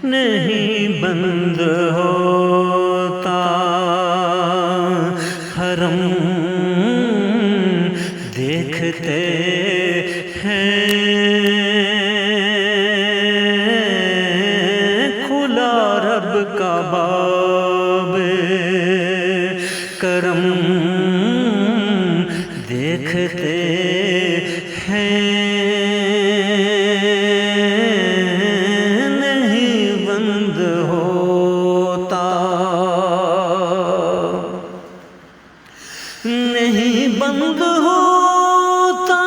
نہیں بند ہوتا حرم دیکھتے ہیں کھلا رب کا باب کرم دیکھتے ہیں نہیں بند ہوتا نہیں بند ہوتا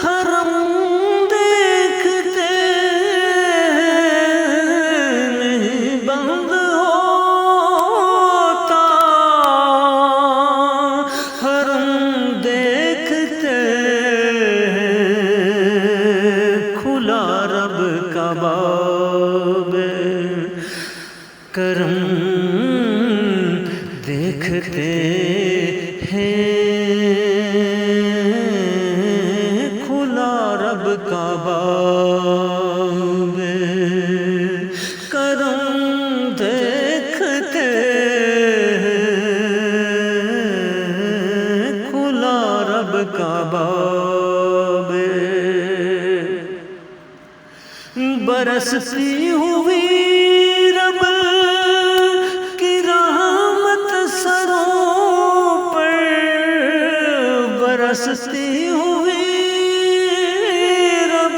حرم دیکھتے نہیں بند ہوتا حرم دیکھتے کھلا رب کا باب کرم دیکھتے کھلا رب کا باب کرم دیکھتے کھلا رب کا باب برستی ہوئی رب کی رحمت سروں پر برستی ہوئی رب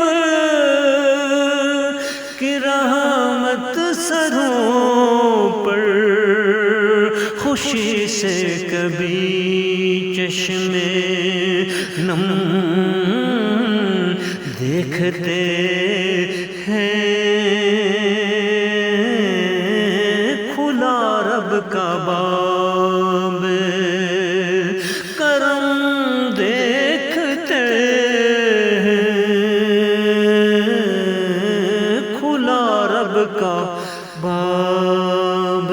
کی رحمت سروں پر خوشی سے کبھی چشمے نم دیکھتے ہیں کھلا رب کا باب کرم دیکھتے کھلا رب کا باب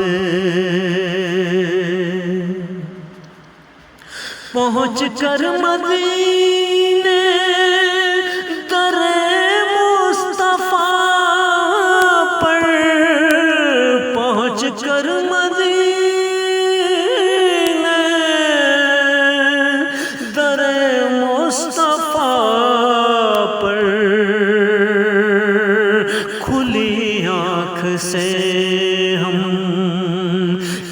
پہنچ کر مدینے در مصطفیٰ پر پہنچ کر مدینے در مصطفیٰ پر کھلی آنکھ سے ہم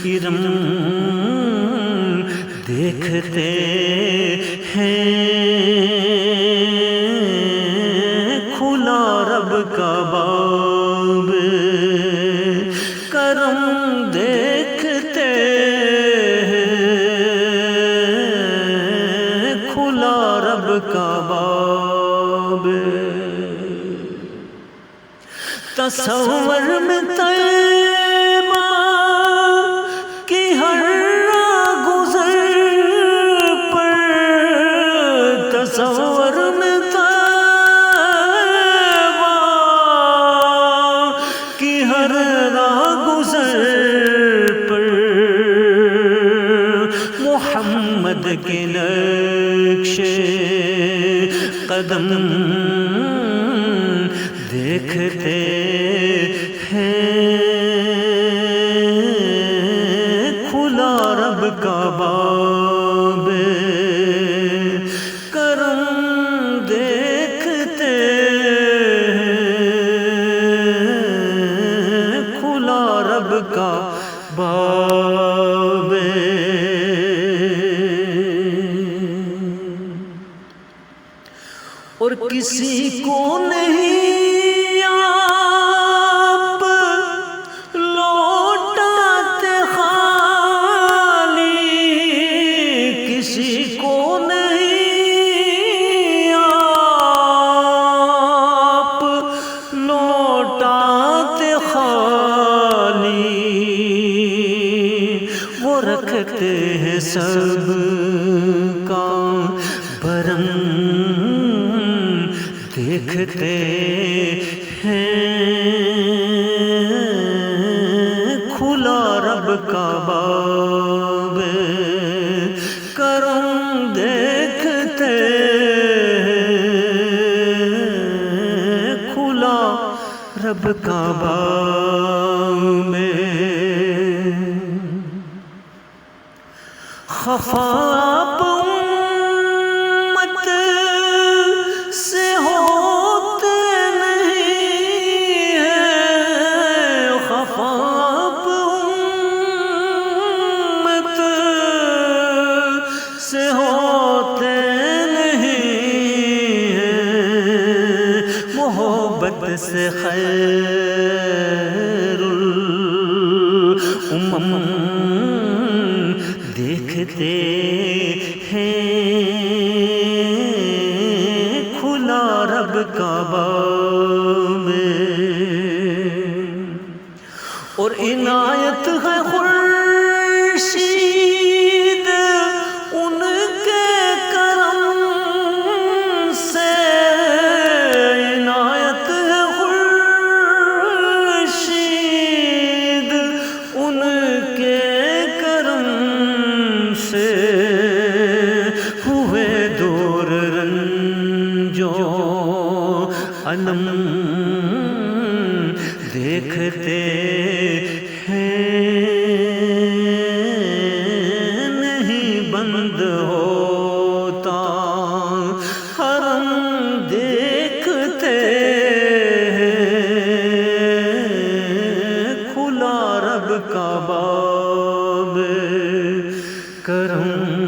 کرم دیکھتے ہیں کھلا رب کا باب کرم دیکھتے کھلا رب کا باب تصور میں طیبہ کی ہر تصور میں طیبہ کی ہر راہ گزر پر محمد کے نقش قدم دیکھتے ہیں کھلا رب کا باب کرم دیکھتے کھلا رب کا باب اور کسی کو نہیں آپ لوٹاتے خالی کسی کو نہیں آپ لوٹاتے خالی وہ رکھتے ہیں سب کا بھرم دیکھتے ہیں کھلا رب کا باب کرم دیکھتے رب کعبہ میں خفا امت سے ہوتے نہیں ہیں، خفا امت سے ہوتے نہیں ہیں، محبت سے خیر الامم دیکھتے ہیں کھلا رب کعبہ میں، اور عنایت ہے خورشید ان کے کرم سے، عنایت ہے خورشید ان کے سے ہوئے دور رنجو علم دیکھتے ہیں نہیں بند ہوتا حرم، دیکھتے ہیں کھلا رب کعبہ میں کرم